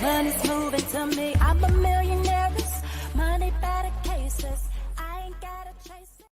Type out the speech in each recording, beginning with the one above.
Money's moving to me. I'm a millionaire. Money better cases. I ain't gotta chase it.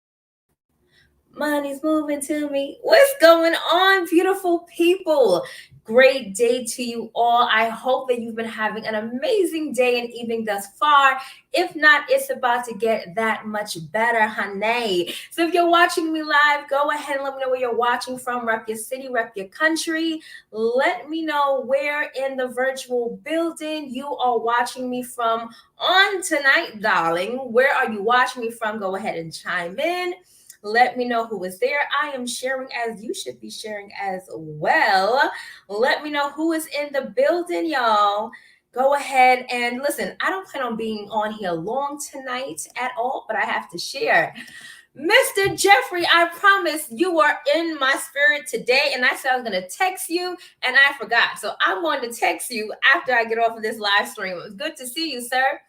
Money's moving to me. What's going on, beautiful people? Great day to you all. I hope that you've been having an amazing day and evening thus far. If not, it's about to get that much better, honey. So if you're watching me live, go ahead and let me know where you're watching from. Rep your city, rep your country. Let me know where in the virtual building you are watching me from on tonight, darling. Where are you watching me from? Go ahead and chime in. Let me know who is there. I am sharing as you should be sharing as well. Let me know who is in the building, y'all. Go ahead and listen. I don't plan on being on here long tonight at all, but I have to share. Mr. Jeffrey, I promise you are in my spirit today. And I said I was going to text you, and I forgot. So I'm going to text you after I get off of this live stream. It was good to see you, sir.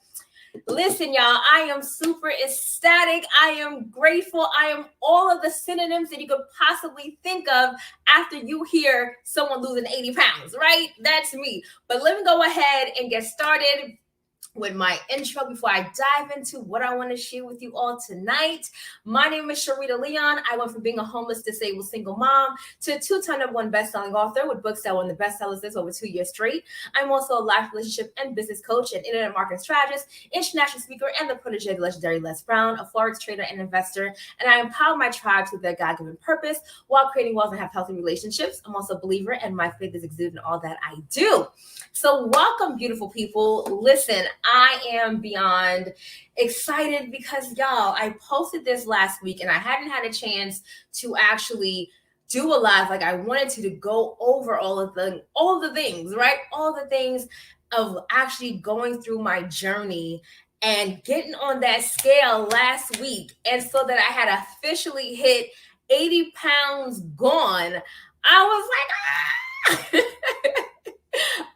Listen, y'all, I am super ecstatic. I am grateful. I am all of the synonyms that you could possibly think of after you hear someone losing 80 pounds, right? That's me. But let me go ahead and get started with my intro before I dive into what I want to share with you all tonight. My name is Sharita Leon. I went from being a homeless, disabled single mom to a two-time #1 best-selling author with books that won the bestsellers list over 2 years straight. I'm also a life, relationship, and business coach and internet marketing strategist, international speaker, and the protege of the legendary Les Brown, a forex trader and investor. And I empower my tribe with their God-given purpose while creating wealth and have healthy relationships. I'm also a believer, and my faith is exuded in all that I do. So welcome, beautiful people. Listen, I am beyond excited because, y'all, I posted this last week and I hadn't had a chance to actually do a live like I wanted to go over all of the things, right? All the things of actually going through my journey and getting on that scale last week. And so that I had officially hit 80 pounds gone, I was like,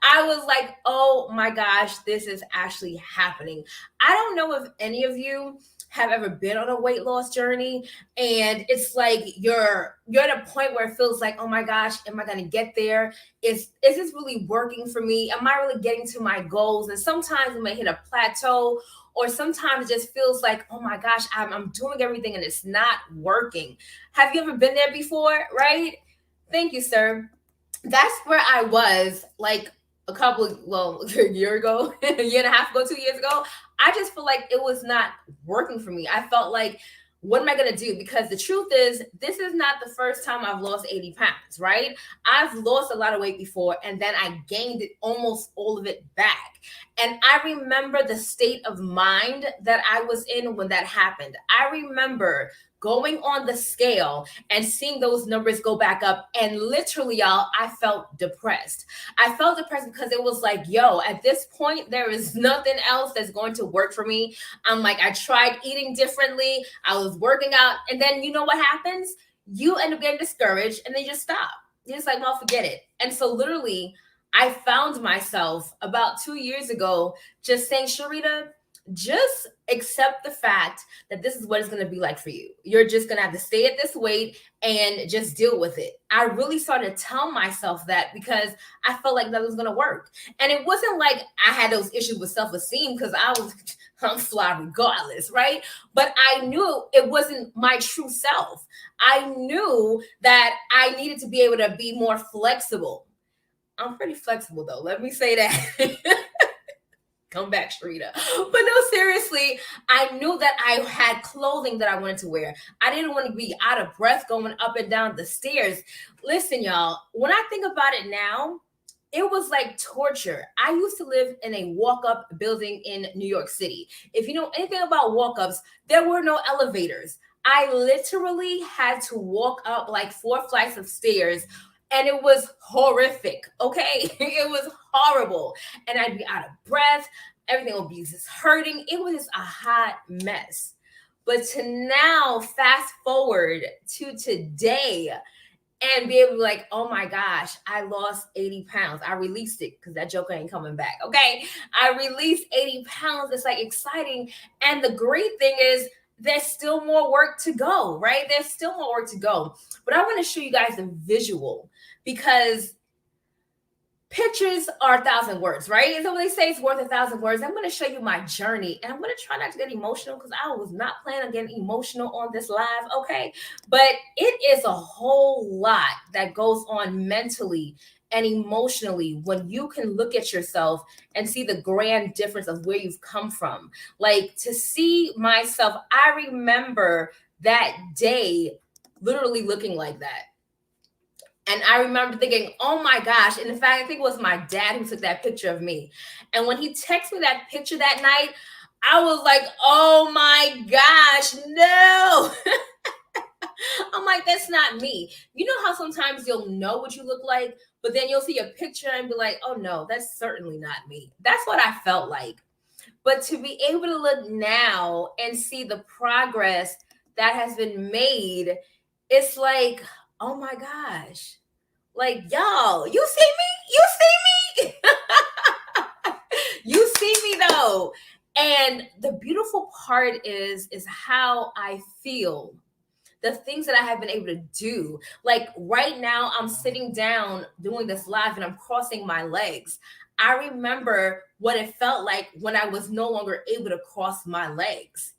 I was like, oh my gosh, this is actually happening. I don't know if any of you have ever been on a weight loss journey and it's like you're at a point where it feels like, oh my gosh, am I going to get there? Is this really working for me? Am I really getting to my goals? And sometimes we may hit a plateau, or sometimes it just feels like, oh my gosh, I'm doing everything and it's not working. Have you ever been there before, right? Thank you, sir. That's where I was like a year ago, a year and a half ago, 2 years ago. I just feel like it was not working for me. I felt like, what am I going to do? Because the truth is, this is not the first time I've lost 80 pounds, right? I've lost a lot of weight before, and then I gained it, almost all of it back. And I remember the state of mind that I was in when that happened. I remember going on the scale and seeing those numbers go back up. And literally, y'all, I felt depressed. I felt depressed because it was like, yo, at this point, there is nothing else that's going to work for me. I'm like, I tried eating differently. I was working out. And then you know what happens? You end up getting discouraged and then you just stop. You're just like, well, forget it. And so literally, I found myself about 2 years ago just saying, Sharita, just accept the fact that this is what it's going to be like for you. You're just going to have to stay at this weight and just deal with it. I really started to tell myself that because I felt like that was going to work. And it wasn't like I had those issues with self-esteem because I'm fly regardless, right? But I knew it wasn't my true self. I knew that I needed to be able to be more flexible. I'm pretty flexible though. Let me say that. Come back, Sharita. But no, seriously, I knew that I had clothing that I wanted to wear. I didn't want to be out of breath going up and down the stairs. Listen, y'all, when I think about it now, it was like torture. I used to live in a walk-up building in New York City. If you know anything about walk-ups, there were no elevators. I literally had to walk up like 4 flights of stairs. And it was horrific, okay? It was horrible. And I'd be out of breath. Everything would be just hurting. It was just a hot mess. But to now, fast forward to today and be able to be like, oh my gosh, I lost 80 pounds. I released it because that joker ain't coming back, okay? I released 80 pounds. It's like exciting. And the great thing is, there's still more work to go, right? There's still more work to go. But I want to show you guys a visual because pictures are 1,000 words, right? And so when they say it's worth 1,000 words, I'm going to show you my journey, and I'm going to try not to get emotional because I was not planning on getting emotional on this live, okay? But it is a whole lot that goes on mentally and emotionally when you can look at yourself and see the grand difference of where you've come from. Like, to see myself, I remember that day literally looking like that. And I remember thinking, oh my gosh. And in fact, I think it was my dad who took that picture of me. And when he texted me that picture that night, I was like, oh my gosh, no. I'm like, that's not me. You know how sometimes you'll know what you look like, but then you'll see a picture and be like, oh no, that's certainly not me. That's what I felt like. But to be able to look now and see the progress that has been made, it's like, oh my gosh. Like, y'all, you see me? You see me? You see me though. And the beautiful part is how I feel. The things that I have been able to do. Like right now, I'm sitting down doing this live and I'm crossing my legs. I remember what it felt like when I was no longer able to cross my legs.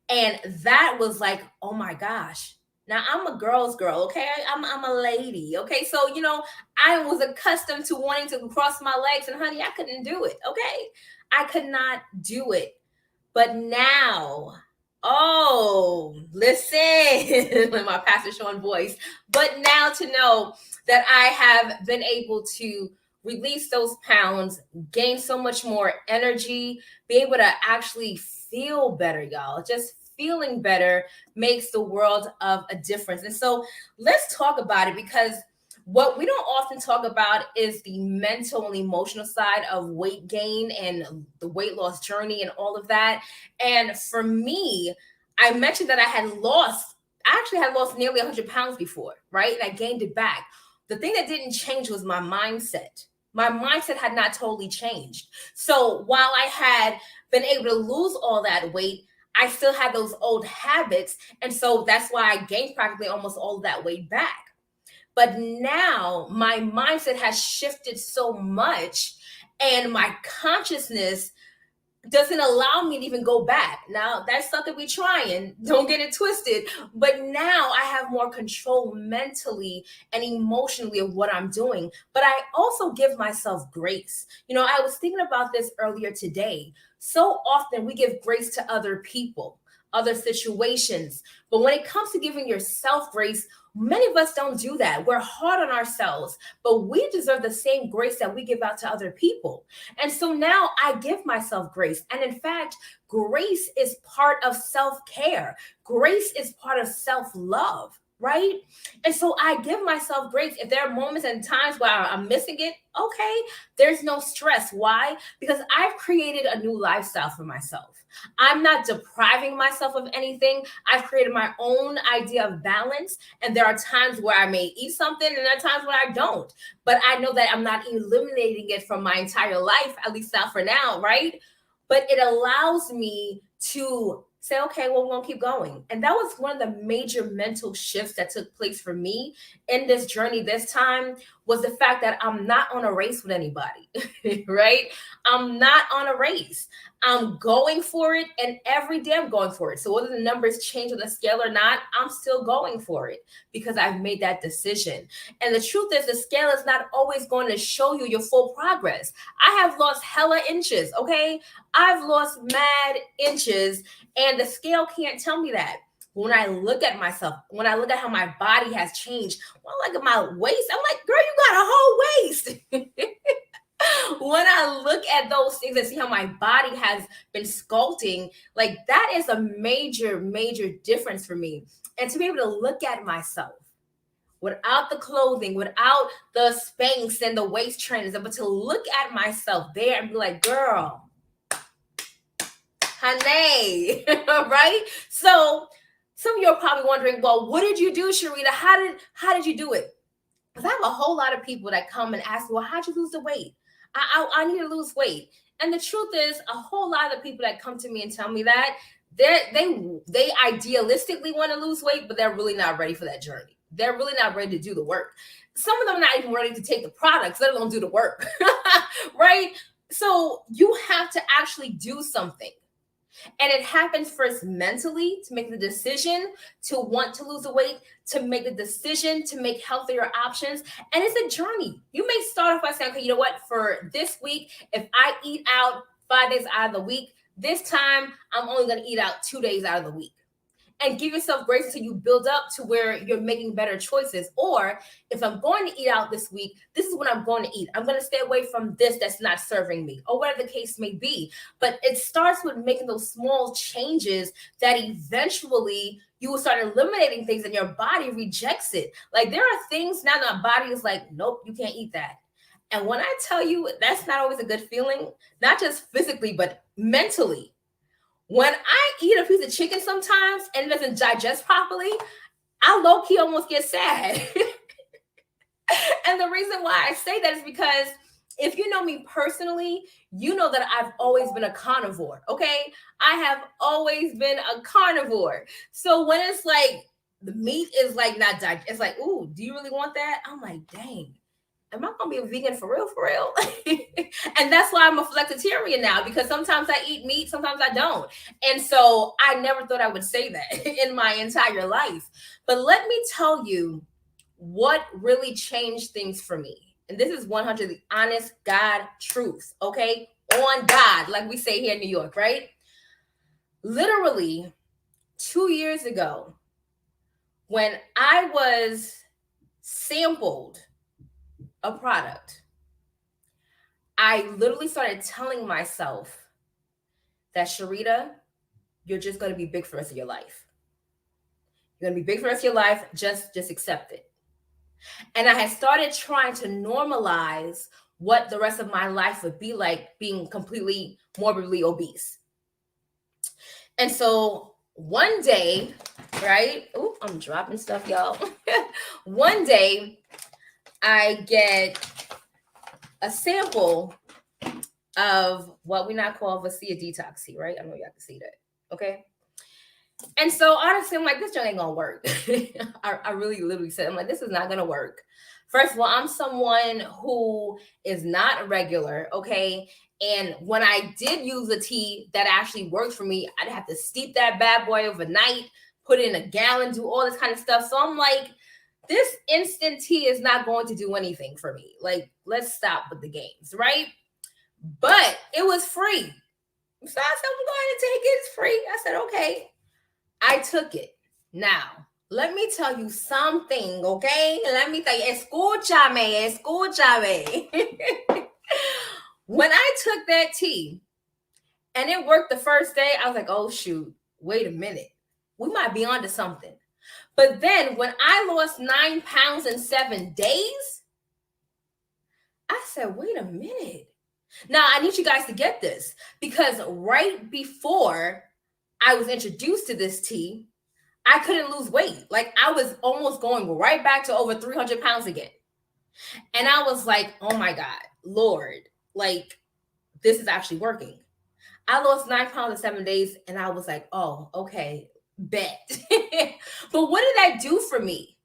And that was like, oh my gosh. Now I'm a girl's girl, okay? I'm a lady, okay? So, you know, I was accustomed to wanting to cross my legs, and honey, I couldn't do it, okay? I could not do it. But now, oh, listen, my Pastor Sean voice. But now to know that I have been able to release those pounds, gain so much more energy, be able to actually feel better, y'all. Just feeling better makes the world of a difference. And so let's talk about it, because what we don't often talk about is the mental and emotional side of weight gain and the weight loss journey and all of that. And for me, I mentioned that I actually had lost nearly 100 pounds before, right? And I gained it back. The thing that didn't change was my mindset. My mindset had not totally changed. So while I had been able to lose all that weight, I still had those old habits. And so that's why I gained practically almost all of that weight back. But now my mindset has shifted so much, and my consciousness doesn't allow me to even go back. Now, that's something we're trying. Don't get it twisted. But now I have more control mentally and emotionally of what I'm doing. But I also give myself grace. You know, I was thinking about this earlier today. So often we give grace to other people, other situations. But when it comes to giving yourself grace, many of us don't do that. We're hard on ourselves, but we deserve the same grace that we give out to other people. And so now I give myself grace. And in fact, grace is part of self-care. Grace is part of self-love, right? And so I give myself grace. If there are moments and times where I'm missing it, okay, there's no stress. Why? Because I've created a new lifestyle for myself. I'm not depriving myself of anything. I've created my own idea of balance. And there are times where I may eat something and there are times when I don't. But I know that I'm not eliminating it from my entire life, at least not for now, right? But it allows me to say, okay, well, we're going to keep going. And that was one of the major mental shifts that took place for me in this journey this time, was the fact that I'm not on a race with anybody, right? I'm not on a race. I'm going for it, and every day I'm going for it. So whether the numbers change on the scale or not, I'm still going for it because I've made that decision. And the truth is, the scale is not always going to show you your full progress. I have lost hella inches, okay? I've lost mad inches, and the scale can't tell me that. When I look at myself, when I look at how my body has changed, when I look at my waist, I'm like, girl, you got a whole waist. When I look at those things and see how my body has been sculpting, like that is a major, major difference for me. And to be able to look at myself without the clothing, without the Spanx and the waist trainers, but to look at myself there and be like, girl, honey, right? So some of you are probably wondering, well, what did you do, Sharita? How did you do it? Because I have a whole lot of people that come and ask, well, how'd you lose the weight? I need to lose weight. And the truth is, a whole lot of people that come to me and tell me that, they idealistically want to lose weight, but they're really not ready for that journey. they're really not ready to do the work. Some of them are not even ready to take the products, let alone do the work, right? So you have to actually do something. And it happens first mentally, to make the decision to want to lose the weight, to make the decision to make healthier options. And it's a journey. You may start off by saying, okay, you know what, for this week, if I eat out 5 days out of the week, this time I'm only going to eat out 2 days out of the week. And give yourself grace until you build up to where you're making better choices. Or if I'm going to eat out this week, this is what I'm going to eat. I'm going to stay away from this that's not serving me, or whatever the case may be. But it starts with making those small changes that eventually you will start eliminating things and your body rejects it. Like there are things now that my body is like, nope, you can't eat that. And when I tell you, that's not always a good feeling, not just physically, but mentally. When I eat a piece of chicken sometimes and it doesn't digest properly, I low-key almost get sad. And the reason why I say that is because if you know me personally, you know that I've always been a carnivore, okay? I have always been a carnivore. So when it's like the meat is like not digest, it's like, ooh, do you really want that? I'm like, dang. Am I gonna be a vegan for real, for real? And that's why I'm a flexitarian now, because sometimes I eat meat, sometimes I don't. And so I never thought I would say that in my entire life. But let me tell you what really changed things for me. And this is 100 the honest God truth, okay? On God, like we say here in New York, right? Literally 2 years ago, when I was sampled a product, I literally started telling myself that, Sharita, you're just going to be big for the rest of your life. You're going to be big for the rest of your life. Just accept it. And I had started trying to normalize what the rest of my life would be like being completely morbidly obese. And so one day, right? Oh, I'm dropping stuff, y'all. One day, I get a sample of what we now call Vasia Detox tea, right? I know y'all can see that, okay? And so honestly, I'm like, this junk ain't gonna work. I really literally said, I'm like, this is not gonna work. First of all, I'm someone who is not regular, okay? And when I did use a tea that actually worked for me, I'd have to steep that bad boy overnight, put it in a gallon, do all this kind of stuff. So I'm like, this instant tea is not going to do anything for me. Like, let's stop with the games, right? But it was free. So I said, I'm going to take it. It's free. I said, okay. I took it. Now, let me tell you something, okay? Let me tell you, escúchame. When I took that tea and it worked the first day, I was like, oh, shoot, wait a minute. We might be onto something. But then when I lost 9 pounds in 7 days, I said, wait a minute. Now, I need you guys to get this, because right before I was introduced to this tea, I couldn't lose weight. Like I was almost going right back to over 300 pounds again. And I was like, oh my God, Lord, like this is actually working. I lost 9 pounds in 7 days and I was like, oh, okay. Bet. But what did that do for me?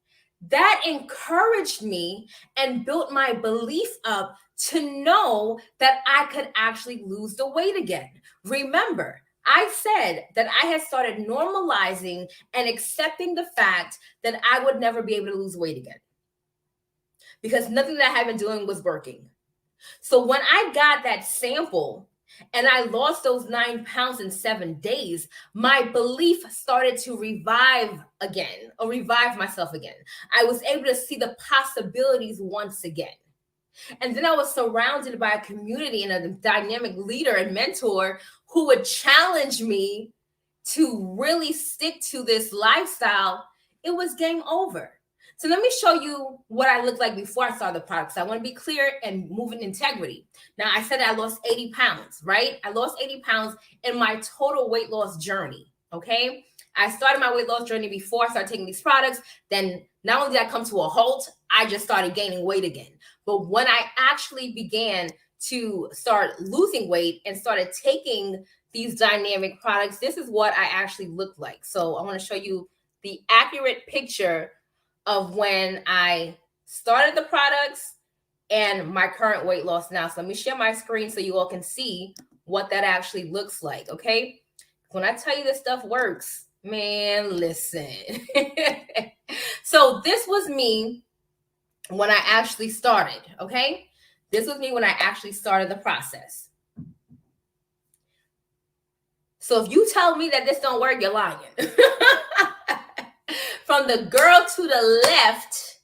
That encouraged me and built my belief up to know that I could actually lose the weight again. Remember, I said that I had started normalizing and accepting the fact that I would never be able to lose weight again, because nothing that I had been doing was working. So when I got that sample and I lost those 9 pounds in 7 days, my belief started to revive myself again. I was able to see the possibilities once again. And then I was surrounded by a community and a dynamic leader and mentor who would challenge me to really stick to this lifestyle. It was game over. So let me show you what I looked like before I started the product. So I want to be clear and move in integrity. Now, I said I lost 80 pounds, right? I lost 80 pounds in my total weight loss journey, okay? I started my weight loss journey before I started taking these products. Then not only did I come to a halt, I just started gaining weight again. But when I actually began to start losing weight and started taking these dynamic products, this is what I actually looked like. So I want to show you the accurate picture of when I started the products and my current weight loss now. So let me share my screen so you all can see what that actually looks like, okay? When I tell you this stuff works, man, listen. So this was me when I actually started, okay? This was me when I actually started the process. So if you tell me that this don't work, you're lying. From the girl to the left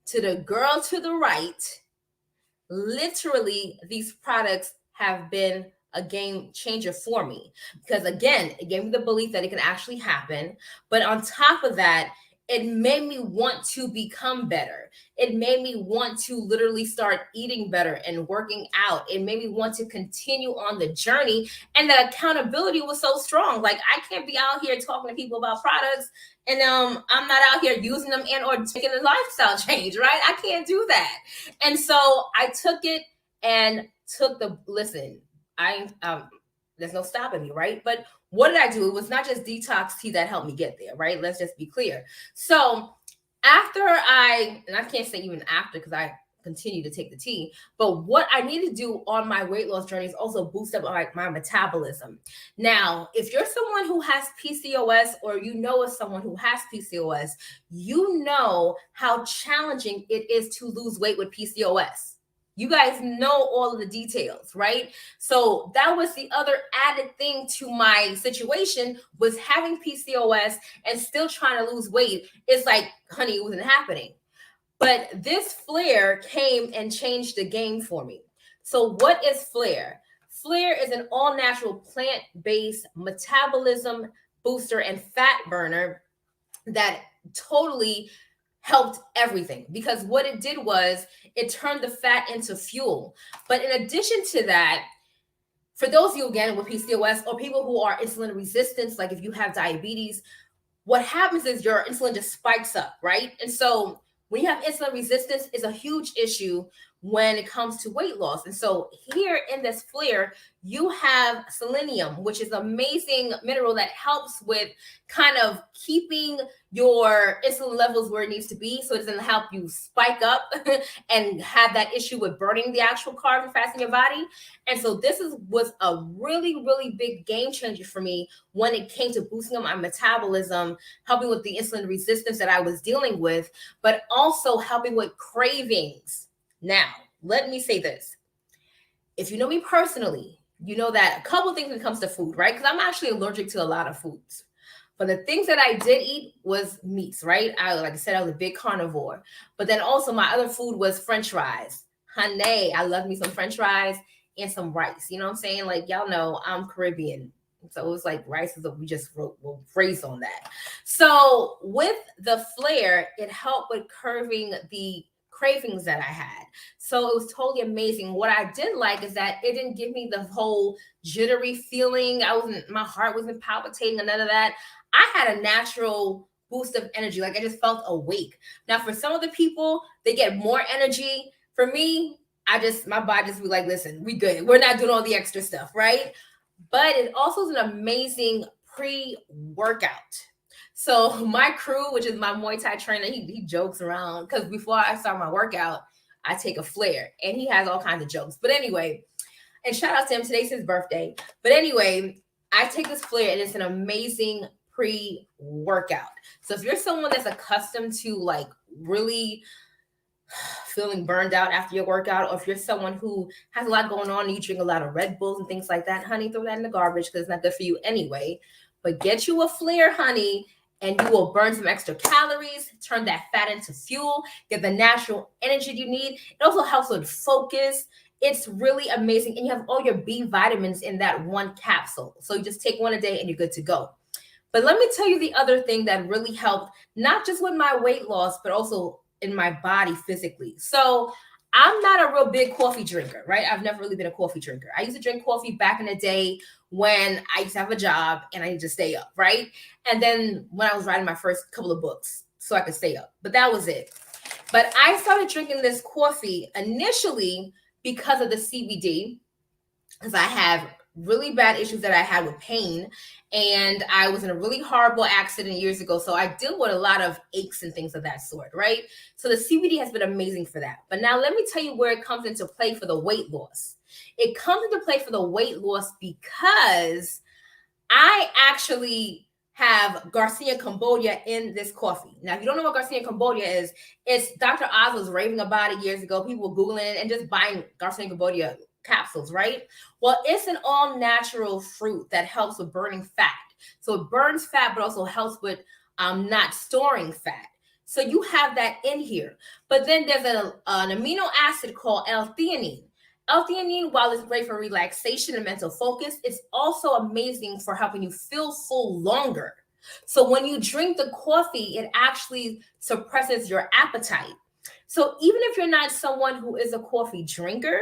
to the girl to the right, literally these products have been a game changer for me, because again, it gave me the belief that it can actually happen. But on top of that, it made me want to become better. It made me want to literally start eating better and working out. It made me want to continue on the journey. And that accountability was so strong. Like, I can't be out here talking to people about products and I'm not out here using them and or taking a lifestyle change, right? I can't do that. And so I took it and took the, listen, there's no stopping me, right? But what did I do? It was not just detox tea that helped me get there, right? Let's just be clear. So after and I can't say even after because I continue to take the tea, but what I need to do on my weight loss journey is also boost up my metabolism. Now, if you're someone who has PCOS or you know of someone who has PCOS, you know how challenging it is to lose weight with PCOS. You guys know all of the details, right? So that was the other added thing to my situation, was having PCOS and still trying to lose weight. It's like, honey, it wasn't happening. But this Flare came and changed the game for me. So what is Flare? Flare is an all-natural plant-based metabolism booster and fat burner that totally helped everything, because what it did was it turned the fat into fuel. But in addition to that, for those of you, again, with PCOS or people who are insulin resistant, like if you have diabetes, what happens is your insulin just spikes up, right? And so when you have insulin resistance, it's a huge issue when it comes to weight loss. And so here in this Flare, you have selenium, which is an amazing mineral that helps with kind of keeping your insulin levels where it needs to be, so it doesn't help you spike up and have that issue with burning the actual carbs and fats in your body. And so this was a really, really big game changer for me when it came to boosting up my metabolism, helping with the insulin resistance that I was dealing with, but also helping with cravings. Now, let me say this. If you know me personally, you know that a couple of things when it comes to food, right? Because I'm actually allergic to a lot of foods. But the things that I did eat was meats, right? Like I said, I was a big carnivore. But then also my other food was French fries. Honey, I love me some French fries and some rice. You know what I'm saying? Like, y'all know I'm Caribbean. So it was like rice is we just raised on that. So with the Flare, it helped with curbing the cravings that I had. So it was totally amazing. What I did like is that it didn't give me the whole jittery feeling. My heart wasn't palpitating and none of that. I had a natural boost of energy. Like, I just felt awake. Now, for some of the people, they get more energy. For me, my body just be like, listen, we good. We're not doing all the extra stuff, right? But it also is an amazing pre-workout. So my crew, which is my Muay Thai trainer, he jokes around, because before I start my workout, I take a Flare, and he has all kinds of jokes. But anyway, and shout out to him, today's his birthday. But anyway, I take this Flare, and it's an amazing pre-workout. So if you're someone that's accustomed to like really feeling burned out after your workout, or if you're someone who has a lot going on and you drink a lot of Red Bulls and things like that, honey, throw that in the garbage because it's not good for you anyway. But get you a Flare, honey, and you will burn some extra calories, turn that fat into fuel, get the natural energy you need. It also helps with focus. It's really amazing. And you have all your B vitamins in that one capsule. So you just take one a day and you're good to go. But let me tell you the other thing that really helped, not just with my weight loss, but also in my body physically. So I'm not a real big coffee drinker, right? I've never really been a coffee drinker. I used to drink coffee back in the day when I used to have a job and I need to stay up, right? And then when I was writing my first couple of books so I could stay up, but that was it. But I started drinking this coffee initially because of the CBD, because I have really bad issues that I had with pain. And I was in a really horrible accident years ago. So I deal with a lot of aches and things of that sort, right? So the CBD has been amazing for that. But now let me tell you where it comes into play for the weight loss. It comes into play for the weight loss because I actually have Garcia Cambodia in this coffee. Now, if you don't know what Garcia Cambodia is, it's Dr. Oz was raving about it years ago. People were Googling it and just buying Garcia Cambodia capsules, right? Well, it's an all natural fruit that helps with burning fat. So it burns fat, but also helps with not storing fat. So you have that in here. But then there's an amino acid called L-theanine. L-theanine, while it's great for relaxation and mental focus, it's also amazing for helping you feel full longer. So when you drink the coffee, it actually suppresses your appetite. So even if you're not someone who is a coffee drinker,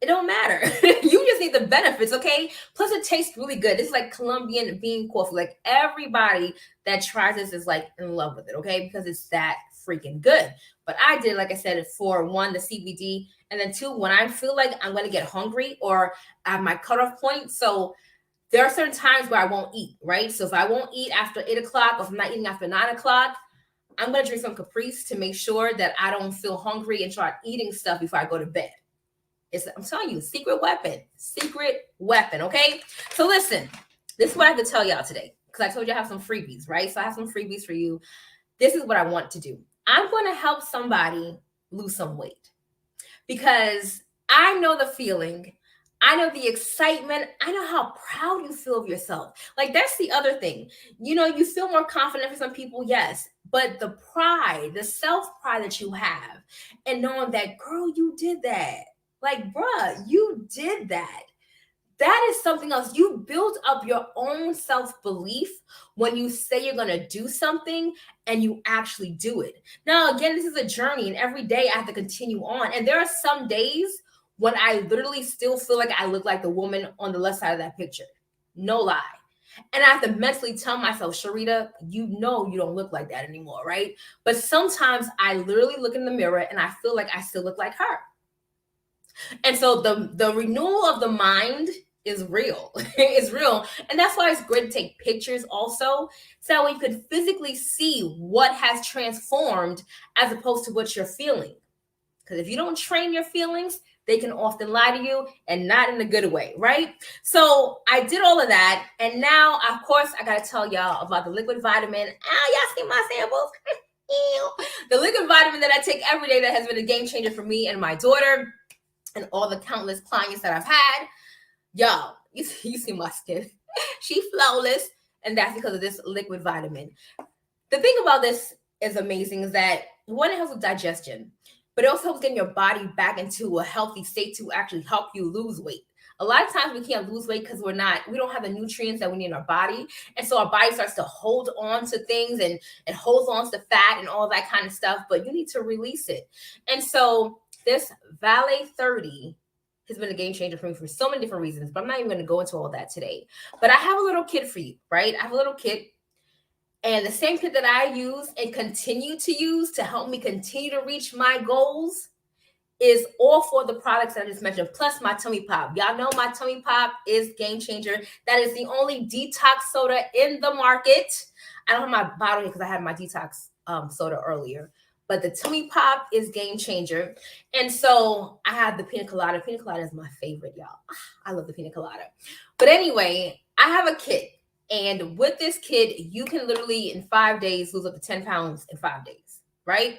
it don't matter. You just need the benefits, okay? Plus, it tastes really good. It's like Colombian bean coffee. Like everybody that tries this is like in love with it, okay? Because it's that freaking good. But I did, like I said, for one, the CBD, and then two, when I feel like I'm going to get hungry or at my cutoff point. So there are certain times where I won't eat, right? So if I won't eat after 8 o'clock, or if I'm not eating after 9 o'clock, I'm going to drink some Caprice to make sure that I don't feel hungry and start eating stuff before I go to bed. I'm telling you, secret weapon, okay? So listen, this is what I have to tell y'all today, because I told you I have some freebies, right? So I have some freebies for you. This is what I want to do. I'm going to help somebody lose some weight because I know the feeling. I know the excitement. I know how proud you feel of yourself. Like, that's the other thing. You know, you feel more confident for some people, yes. But the pride, the self-pride that you have, and knowing that, girl, you did that. Like, bruh, you did that. That is something else. You build up your own self-belief when you say you're going to do something and you actually do it. Now, again, this is a journey, and every day I have to continue on. And there are some days when I literally still feel like I look like the woman on the left side of that picture. No lie. And I have to mentally tell myself, Sharita, you know you don't look like that anymore, right? But sometimes I literally look in the mirror and I feel like I still look like her. And so the renewal of the mind is real. It's real. And that's why it's great to take pictures also, so that way you can physically see what has transformed as opposed to what you're feeling. Because if you don't train your feelings, they can often lie to you, and not in a good way, right? So I did all of that. And now, of course, I got to tell y'all about the liquid vitamin. Y'all see my samples? The liquid vitamin that I take every day that has been a game changer for me and my daughter and all the countless clients that I've had. Y'all, you see my skin. She's flawless, and that's because of this liquid vitamin. The thing about this is amazing is that, one, it helps with digestion, but it also helps getting your body back into a healthy state to actually help you lose weight. A lot of times we can't lose weight because we don't have the nutrients that we need in our body. And so our body starts to hold on to things and holds on to fat and all that kind of stuff, but you need to release it. And so this Valet 30 has been a game changer for me for so many different reasons, but I'm not even going to go into all that today. But I have a little kit for you, right? I have a little kit, and the same kit that I use and continue to use to help me continue to reach my goals is all for the products that I just mentioned, plus my Tummy Pop. Y'all know my Tummy Pop is game changer. That is the only detox soda in the market. I don't have my bottle here because I had my detox soda earlier. But the Tummy Pop is game changer. And so I have the pina colada. Pina colada is my favorite, y'all. I love the pina colada. But anyway, I have a kit. And with this kit, you can literally in 5 days lose up to 10 pounds in 5 days, right?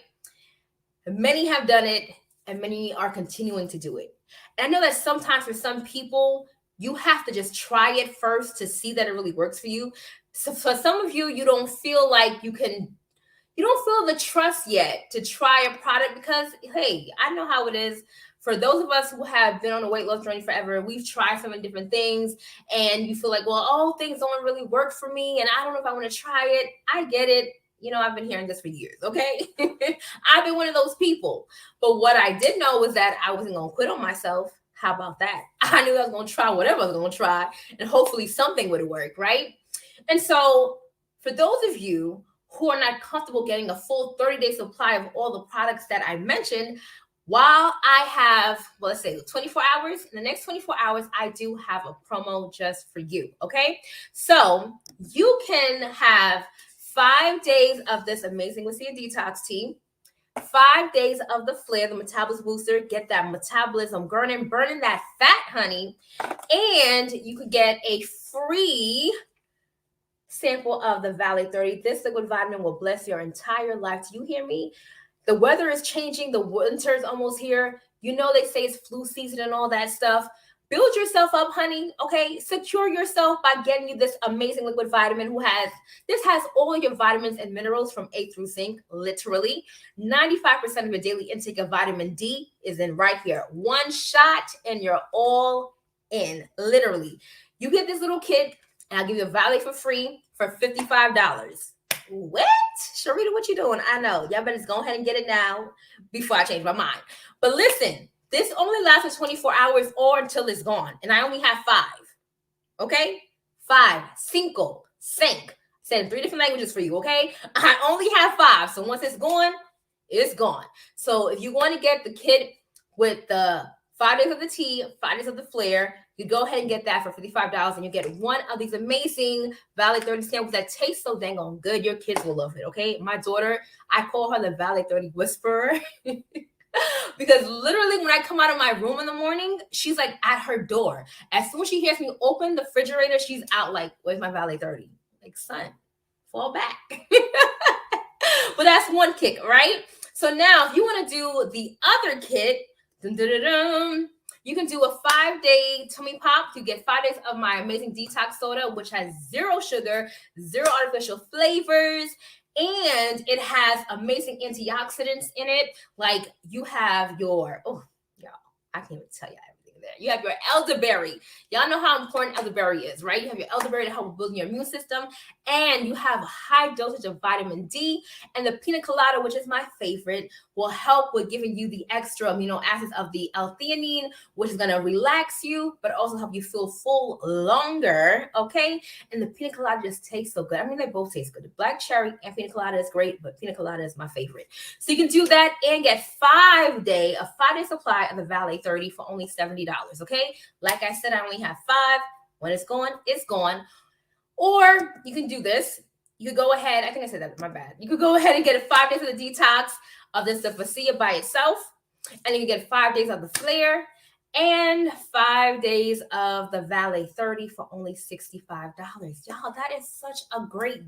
Many have done it, and many are continuing to do it. And I know that sometimes for some people, you have to just try it first to see that it really works for you. So for some of you, you don't feel like you don't feel the trust yet to try a product because, hey, I know how it is. For those of us who have been on a weight loss journey forever, we've tried so many different things, and you feel like, well, things don't really work for me, and I don't know if I want to try it. I get it. You know, I've been hearing this for years, okay? I've been one of those people. But what I did know was that I wasn't going to quit on myself. How about that? I knew I was going to try whatever I was going to try, and hopefully something would work, right? And so for those of you who are not comfortable getting a full 30-day supply of all the products that I mentioned, while I have, well, let's say 24 hours, in the next 24 hours, I do have a promo just for you, okay? So you can have 5 days of this amazing Wissia Detox tea, 5 days of the Flare, the Metabolism Booster. Get that metabolism burning that fat, honey. And you could get a free sample of the Valley 30. This liquid vitamin will bless your entire life. Do you hear me? The weather is changing. The winter is almost here. You know, they say it's flu season and all that stuff. Build yourself up, honey, okay? Secure yourself by getting you this amazing liquid vitamin this has all your vitamins and minerals from A through zinc, literally. 95% of your daily intake of vitamin D is in right here. One shot and you're all in, literally. You get this little kit and I'll give you a Valley for free for $55. What? Sharita, what you doing? I know. Y'all better just go ahead and get it now before I change my mind. But listen, this only lasts for 24 hours or until it's gone. And I only have 5. Okay? 5. Cinco. Cinq. Said in 3 different languages for you, okay? I only have 5. So once it's gone, it's gone. So if you want to get the kit with the 5 days of the tea, 5 days of the Flare, you go ahead and get that for $55 and you get one of these amazing Valley 30 samples that taste so dang on good. Your kids will love it, okay? My daughter, I call her the Valley 30 Whisperer because literally when I come out of my room in the morning, she's like at her door. As soon as she hears me open the refrigerator, she's out like, where's my Valley 30? Like, son, fall back. But that's one kick, right? So now if you want to do the other kit, you can do a 5-day tummy pop. You get 5 days of my amazing detox soda, which has 0 sugar, 0 artificial flavors, and it has amazing antioxidants in it. Like you have your, oh, y'all, I can't even tell you everything there. You have your elderberry. Y'all know how important elderberry is, right? You have your elderberry to help build your immune system, and you have a high dosage of vitamin D, and the pina colada, which is my favorite, will help with giving you the extra amino acids of the L-theanine, which is going to relax you, but also help you feel full longer, okay? And the pina colada just tastes so good. I mean, they both taste good. The black cherry and pina colada is great, but pina colada is my favorite. So you can do that and get a 5-day supply of the Valley 30 for only $70, okay? Like I said, I only have 5. When it's gone, it's gone. Or you can do this. You could go ahead. I think I said that. My bad. You could go ahead and get a 5 days of the detox of this, the Wissia by itself. And you can get 5 days of the Flare and 5 days of the Valley 30 for only $65. Y'all, that is such a great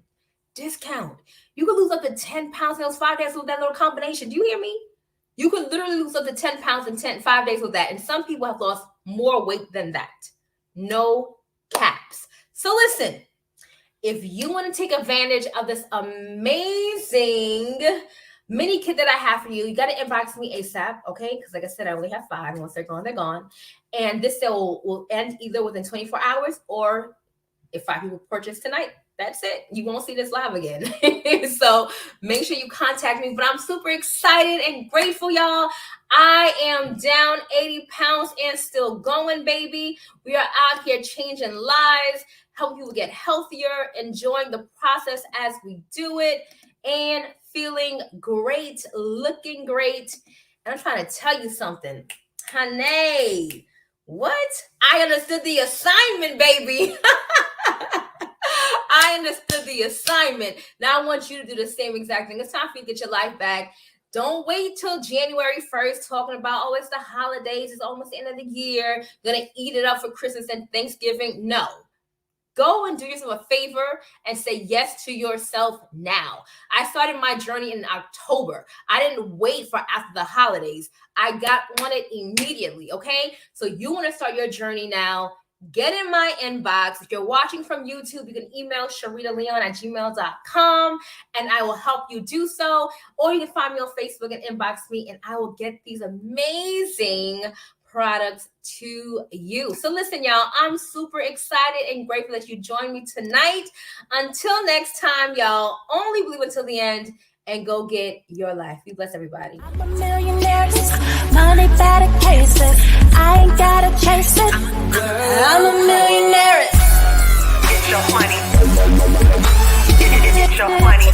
discount. You could lose up to 10 pounds in those 5 days with that little combination. Do you hear me? You could literally lose up to 10 pounds in 5 days with that. And some people have lost more weight than that. No caps. So listen, if you want to take advantage of this amazing mini kit that I have for you, you got to inbox me ASAP, okay? Because like I said, I only have 5. Once they're gone, they're gone. And this sale will end either within 24 hours or if 5 people purchase tonight, that's it. You won't see this live again. So make sure you contact me. But I'm super excited and grateful, y'all. I am down 80 pounds and still going, baby. We are out here changing lives, helping people get healthier, enjoying the process as we do it, and feeling great, looking great. And I'm trying to tell you something. Honey, what? I understood the assignment, baby. I understood the assignment. Now I want you to do the same exact thing. It's time for you to get your life back. Don't wait till January 1st talking about, oh, it's the holidays. It's almost the end of the year. Gonna eat it up for Christmas and Thanksgiving. No. Go and do yourself a favor and say yes to yourself now. I started my journey in October. I didn't wait for after the holidays. I got on it immediately, okay? So you want to start your journey now. Get in my inbox. If you're watching from YouTube, you can email sharitaleon@gmail.com and I will help you do so. Or you can find me on Facebook and inbox me and I will get these amazing products to you. So listen, y'all, I'm super excited and grateful that you joined me tonight. Until next time, y'all, only believe until the end and go get your life. Be blessed, everybody. I'm a millionaire, money better cases. I ain't gotta chase it. I'm a millionaire. Get your money. Get your money.